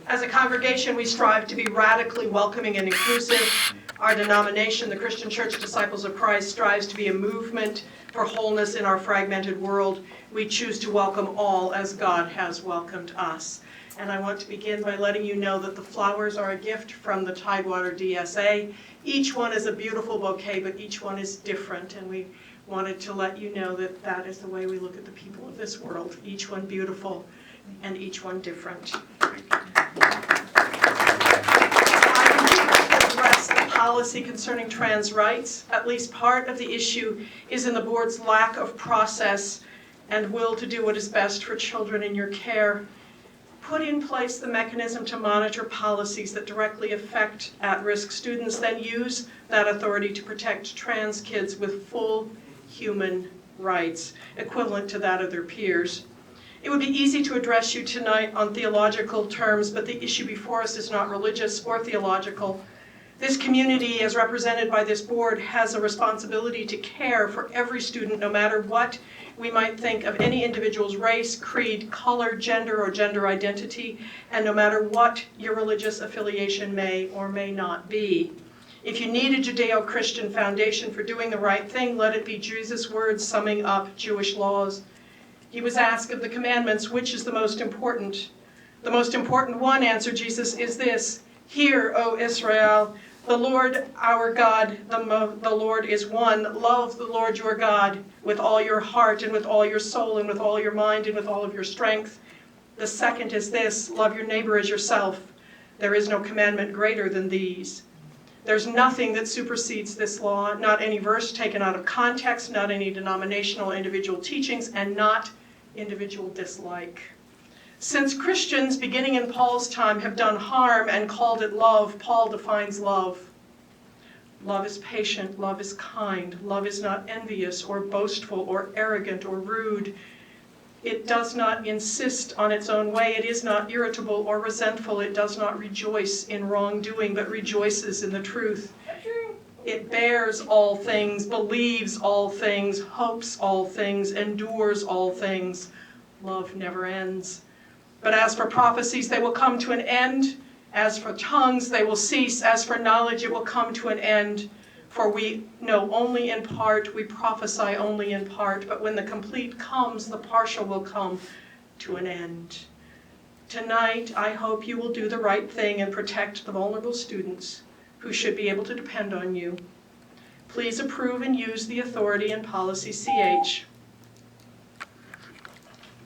As a congregation, we strive to be radically welcoming and inclusive. Our denomination, the Christian Church Disciples of Christ, strives to be a movement for wholeness in our fragmented world. We choose to welcome all as God has welcomed us. And I want to begin by letting you know that the flowers are a gift from the Tidewater DSA. Each one is a beautiful bouquet, but each one is different. And we wanted to let you know that that is the way we look at the people of this world. Each one beautiful and each one different. Policy concerning trans rights. At least part of the issue is in the board's lack of process and will to do what is best for children in your care. Put in place the mechanism to monitor policies that directly affect at-risk students, then use that authority to protect trans kids with full human rights, equivalent to that of their peers. It would be easy to address you tonight on theological terms, but the issue before us is not religious or theological. This community, as represented by this board, has a responsibility to care for every student, no matter what we might think of any individual's race, creed, color, gender, or gender identity, and no matter what your religious affiliation may or may not be. If you need a Judeo-Christian foundation for doing the right thing, let it be Jesus' words summing up Jewish laws. He was asked of the commandments, which is the most important? The most important one, answered Jesus, is this: Hear, O Israel, the Lord our God, the Lord is one. Love the Lord your God with all your heart and with all your soul and with all your mind and with all of your strength. The second is this: love your neighbor as yourself. There is no commandment greater than these. There's nothing that supersedes this law, not any verse taken out of context, not any denominational individual teachings, and not individual dislike. Since Christians, beginning in Paul's time, have done harm and called it love, Paul defines love. Love is patient, love is kind, love is not envious or boastful or arrogant or rude. It does not insist on its own way, it is not irritable or resentful, it does not rejoice in wrongdoing, but rejoices in the truth. It bears all things, believes all things, hopes all things, endures all things. Love never ends. But as for prophecies, they will come to an end. As for tongues, they will cease. As for knowledge, it will come to an end. For we know only in part, we prophesy only in part. But when the complete comes, the partial will come to an end. Tonight, I hope you will do the right thing and protect the vulnerable students who should be able to depend on you. Please approve and use the authority in Policy CH.